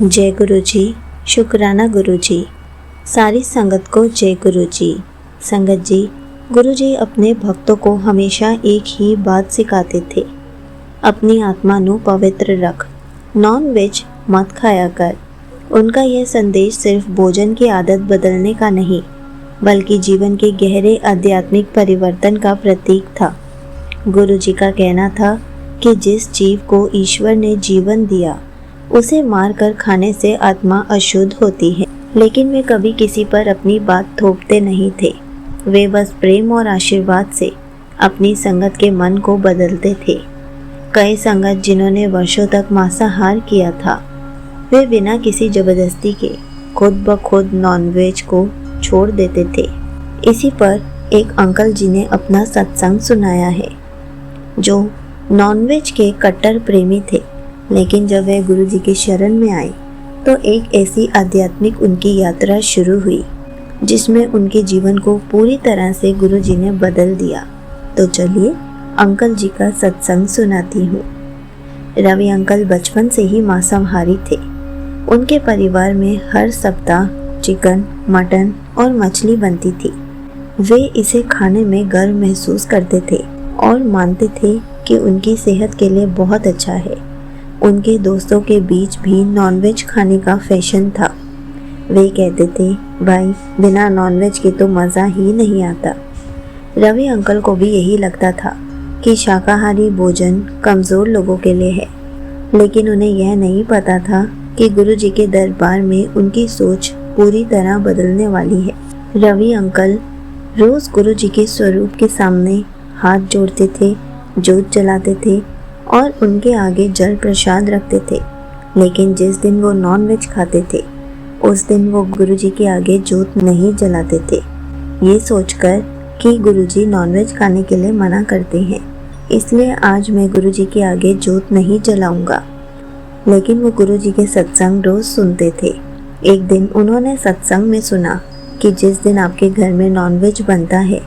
जय गुरु जी। शुक्राना गुरु जी। सारी संगत को जय गुरु जी। संगत जी, गुरु जी अपने भक्तों को हमेशा एक ही बात सिखाते थे, अपनी आत्मा ਨੂੰ पवित्र रख, नॉन वेज मत खाया कर। उनका यह संदेश सिर्फ भोजन की आदत बदलने का नहीं, बल्कि जीवन के गहरे आध्यात्मिक परिवर्तन का प्रतीक था। गुरु जी का कहना था कि जिस जीव को ईश्वर ने जीवन दिया, उसे मार कर खाने से आत्मा अशुद्ध होती है। लेकिन वे कभी किसी पर अपनी बात थोपते नहीं थे। वे बस प्रेम और आशीर्वाद से अपनी संगत के मन को बदलते थे। कई संगत जिन्होंने वर्षों तक मांसाहार किया था, वे बिना किसी जबरदस्ती के खुद ब खुद नॉनवेज को छोड़ देते थे। इसी पर एक अंकल जी ने अपना सत्संग सुनाया है, जो नॉनवेज के कट्टर प्रेमी थे। लेकिन जब वे गुरु जी के शरण में आए तो एक ऐसी आध्यात्मिक उनकी यात्रा शुरू हुई जिसमें उनके जीवन को पूरी तरह से गुरु जी ने बदल दिया। तो चलिए अंकल जी का सत्संग सुनाती हूँ। रवि अंकल बचपन से ही मांसाहारी थे। उनके परिवार में हर सप्ताह चिकन, मटन और मछली बनती थी। वे इसे खाने में गर्व महसूस करते थे और मानते थे कि उनकी सेहत के लिए बहुत अच्छा है। उनके दोस्तों के बीच भी नॉनवेज खाने का फैशन था। वे कहते थे, भाई बिना नॉनवेज के तो मज़ा ही नहीं आता। रवि अंकल को भी यही लगता था कि शाकाहारी भोजन कमज़ोर लोगों के लिए है। लेकिन उन्हें यह नहीं पता था कि गुरु जी के दरबार में उनकी सोच पूरी तरह बदलने वाली है। रवि अंकल रोज़ गुरु जी के स्वरूप के सामने हाथ जोड़ते थे, जोत जलाते थे और उनके आगे जल प्रसाद रखते थे। लेकिन जिस दिन वो नॉनवेज खाते थे, उस दिन वो गुरुजी के आगे जोत नहीं जलाते थे, ये सोचकर कि गुरुजी नॉनवेज खाने के लिए मना करते हैं, इसलिए आज मैं गुरुजी के आगे जोत नहीं जलाऊंगा। लेकिन वो गुरुजी के सत्संग रोज सुनते थे। एक दिन उन्होंने सत्संग में सुना कि जिस दिन आपके घर में नॉनवेज बनता है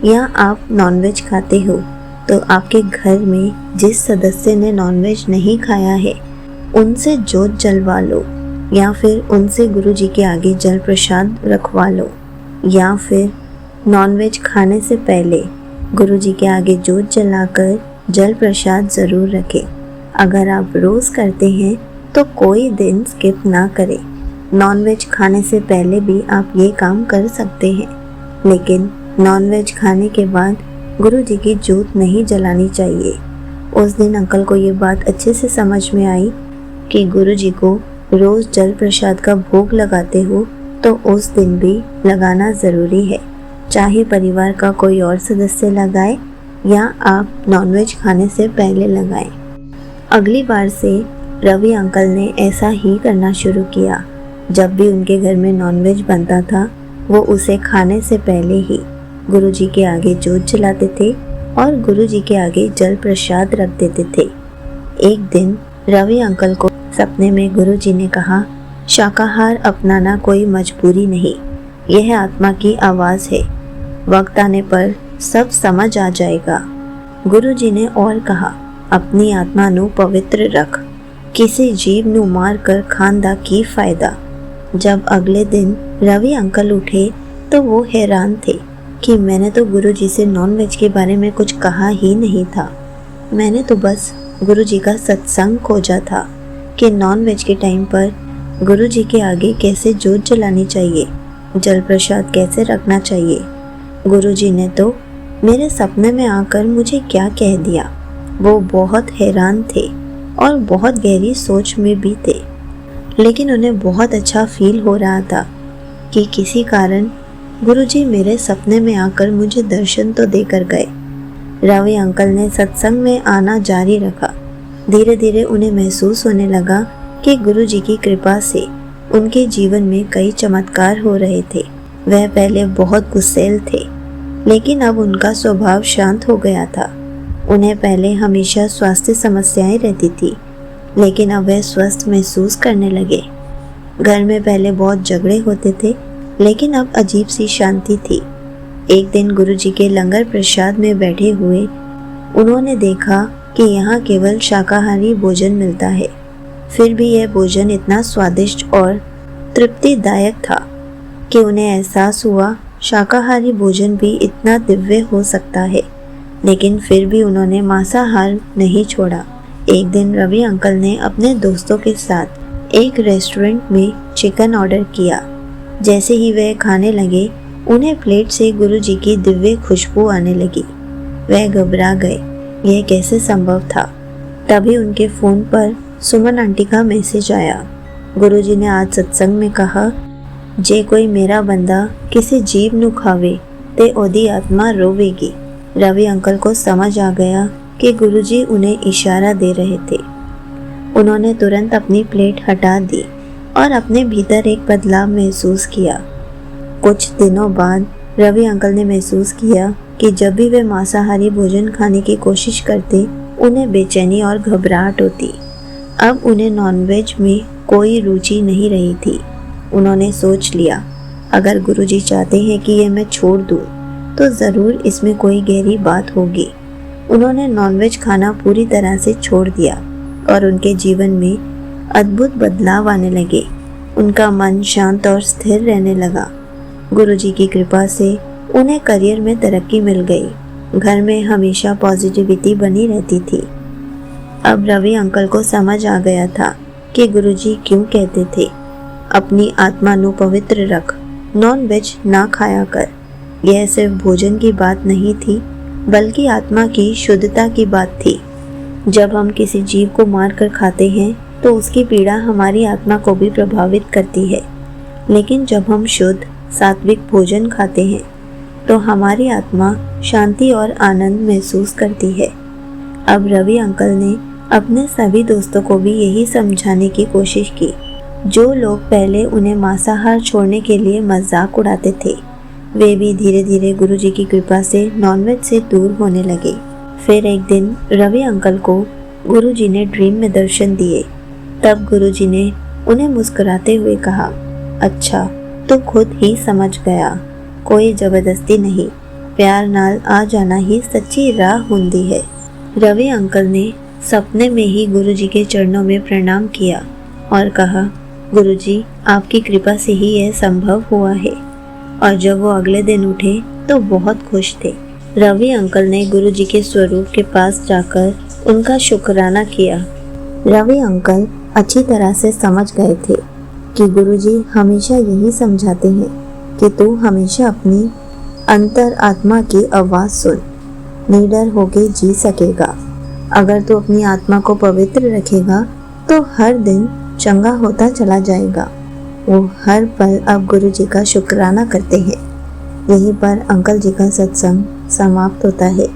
या आप नॉनवेज खाते हो, तो आपके घर में जिस सदस्य ने नॉनवेज नहीं खाया है, उनसे जोत जलवा लो, या फिर उनसे गुरु जी के आगे जल प्रसाद रखवा लो, या फिर नॉनवेज खाने से पहले गुरु जी के आगे जोत जलाकर जल प्रसाद ज़रूर रखें। अगर आप रोज़ करते हैं तो कोई दिन स्किप ना करें। नॉनवेज खाने से पहले भी आप ये काम कर सकते हैं, लेकिन नॉनवेज खाने के बाद गुरु जी की जोत नहीं जलानी चाहिए। उस दिन अंकल को ये बात अच्छे से समझ में आई कि गुरु जी को रोज़ जल प्रसाद का भोग लगाते हो तो उस दिन भी लगाना ज़रूरी है, चाहे परिवार का कोई और सदस्य लगाए या आप नॉनवेज खाने से पहले लगाएं। अगली बार से रवि अंकल ने ऐसा ही करना शुरू किया। जब भी उनके घर में नॉनवेज बनता था, वो उसे खाने से पहले ही गुरु जी के आगे जोत जलाते थे और गुरु जी के आगे जल प्रसाद रख देते थे। एक दिन रवि अंकल को सपने में गुरु जी ने कहा, शाकाहार अपनाना कोई मजबूरी नहीं, यह आत्मा की आवाज़ है, वक्त आने पर सब समझ आ जाएगा। गुरु जी ने और कहा, अपनी आत्मा ਨੂੰ पवित्र रख, किसी जीव ਨੂੰ मार कर खान दा की फ़ायदा। जब अगले दिन रवि अंकल उठे तो वो हैरान थे कि मैंने तो गुरु जी से नॉनवेज के बारे में कुछ कहा ही नहीं था। मैंने तो बस गुरु जी का सत्संग खोजा था कि नॉनवेज के टाइम पर गुरु जी के आगे कैसे जोत जलानी चाहिए, जल प्रसाद कैसे रखना चाहिए। गुरु जी ने तो मेरे सपने में आकर मुझे क्या कह दिया। वो बहुत हैरान थे और बहुत गहरी सोच में भी थे, लेकिन उन्हें बहुत अच्छा फील हो रहा था कि किसी कारण गुरुजी मेरे सपने में आकर मुझे दर्शन तो देकर गए। रवि अंकल ने सत्संग में आना जारी रखा। धीरे धीरे उन्हें महसूस होने लगा कि गुरुजी की कृपा से उनके जीवन में कई चमत्कार हो रहे थे। वह पहले बहुत गुस्सैल थे, लेकिन अब उनका स्वभाव शांत हो गया था। उन्हें पहले हमेशा स्वास्थ्य समस्याएं रहती थी, लेकिन अब वह स्वस्थ महसूस करने लगे। घर में पहले बहुत झगड़े होते थे, लेकिन अब अजीब सी शांति थी। एक दिन गुरु जी के लंगर प्रसाद में बैठे हुए उन्होंने देखा कि यहाँ केवल शाकाहारी भोजन मिलता है। फिर भी यह भोजन इतना स्वादिष्ट और तृप्तिदायक था कि उन्हें एहसास हुआ शाकाहारी भोजन भी इतना दिव्य हो सकता है। लेकिन फिर भी उन्होंने मांसाहार नहीं छोड़ा। एक दिन रवि अंकल ने अपने दोस्तों के साथ एक रेस्टोरेंट में चिकन ऑर्डर किया। जैसे ही वह खाने लगे, उन्हें प्लेट से गुरुजी की दिव्य खुशबू आने लगी। वह घबरा गए, यह कैसे संभव था। तभी उनके फ़ोन पर सुमन आंटी का मैसेज आया। गुरुजी ने आज सत्संग में कहा, जे कोई मेरा बंदा किसी जीव नु खावे ते ओदी आत्मा रोवेगी। रवि अंकल को समझ आ गया कि गुरुजी उन्हें इशारा दे रहे थे। उन्होंने तुरंत अपनी प्लेट हटा दी और अपने भीतर एक बदलाव महसूस किया। कुछ दिनों बाद रवि अंकल ने महसूस किया कि जब भी वे मांसाहारी भोजन खाने की कोशिश करते, उन्हें बेचैनी और घबराहट होती। अब उन्हें नॉनवेज में कोई रुचि नहीं रही थी। उन्होंने सोच लिया, अगर गुरुजी चाहते हैं कि ये मैं छोड़ दूं, तो ज़रूर इसमें कोई गहरी बात होगी। उन्होंने नॉनवेज खाना पूरी तरह से छोड़ दिया और उनके जीवन में अद्भुत बदलाव आने लगे। उनका मन शांत और स्थिर रहने लगा। गुरुजी की कृपा से उन्हें करियर में तरक्की मिल गई। घर में हमेशा पॉजिटिविटी बनी रहती थी। अब रवि अंकल को समझ आ गया था कि गुरुजी क्यों कहते थे, अपनी आत्मा नु पवित्र रख, नॉन वेज ना खाया कर। यह सिर्फ भोजन की बात नहीं थी, बल्कि आत्मा की शुद्धता की बात थी। जब हम किसी जीव को मार कर खाते हैं, तो उसकी पीड़ा हमारी आत्मा को भी प्रभावित करती है। लेकिन जब हम शुद्ध सात्विक भोजन खाते हैं, तो हमारी आत्मा शांति और आनंद महसूस करती है। अब रवि अंकल ने अपने सभी दोस्तों को भी यही समझाने की कोशिश की। जो लोग पहले उन्हें मांसाहार छोड़ने के लिए मजाक उड़ाते थे, वे भी धीरे धीरे गुरुजी की कृपा से नॉनवेज से दूर होने लगे। फिर एक दिन रवि अंकल को गुरुजी ने ड्रीम में दर्शन दिए। तब गुरुजी ने उन्हें मुस्कुराते हुए कहा, अच्छा तो खुद ही समझ गया, कोई जबरदस्ती नहीं, प्यार नाल आ जाना ही सच्ची राह हुंदी है। रवि अंकल ने सपने में ही गुरुजी के चरणों में प्रणाम किया और कहा, गुरुजी आपकी कृपा से ही यह संभव हुआ है। और जब वो अगले दिन उठे तो बहुत खुश थे। रवि अंकल ने गुरुजी के स्वरूप के पास जाकर उनका शुक्राना किया। रवि अंकल अच्छी तरह से समझ गए थे कि गुरुजी हमेशा यही समझाते हैं कि तू हमेशा अपनी अंतर आत्मा की आवाज़ सुन, निडर होके जी सकेगा। अगर तू अपनी आत्मा को पवित्र रखेगा तो हर दिन चंगा होता चला जाएगा। वो हर पल अब गुरुजी का शुक्राना करते हैं। यहीं पर अंकल जी का सत्संग समाप्त होता है।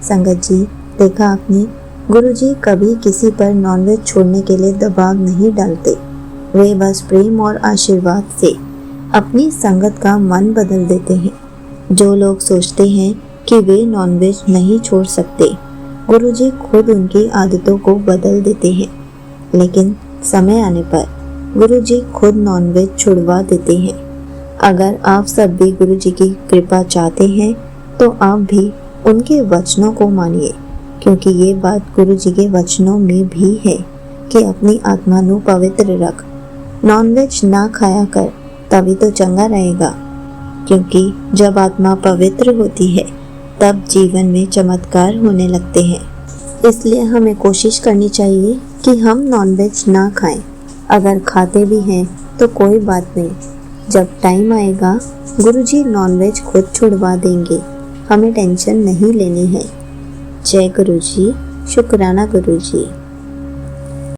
संगत जी, देखा आपने, गुरुजी कभी किसी पर नॉनवेज छोड़ने के लिए दबाव नहीं डालते। वे बस प्रेम और आशीर्वाद से अपनी संगत का मन बदल देते हैं। जो लोग सोचते हैं कि वे नॉनवेज नहीं छोड़ सकते, गुरुजी खुद उनकी आदतों को बदल देते हैं। लेकिन समय आने पर गुरुजी खुद नॉनवेज छुड़वा देते हैं। अगर आप सब भी गुरुजी की कृपा चाहते हैं, तो आप भी उनके वचनों को मानिए, क्योंकि ये बात गुरुजी के वचनों में भी है कि अपनी आत्मा नु पवित्र रख, नॉनवेज ना खाया कर, तभी तो चंगा रहेगा। क्योंकि जब आत्मा पवित्र होती है, तब जीवन में चमत्कार होने लगते हैं। इसलिए हमें कोशिश करनी चाहिए कि हम नॉनवेज ना खाएं। अगर खाते भी हैं तो कोई बात नहीं, जब टाइम आएगा गुरुजी नॉनवेज खुद छुड़वा देंगे, हमें टेंशन नहीं लेनी है। जय गुरुजी, शुक्राना गुरुजी।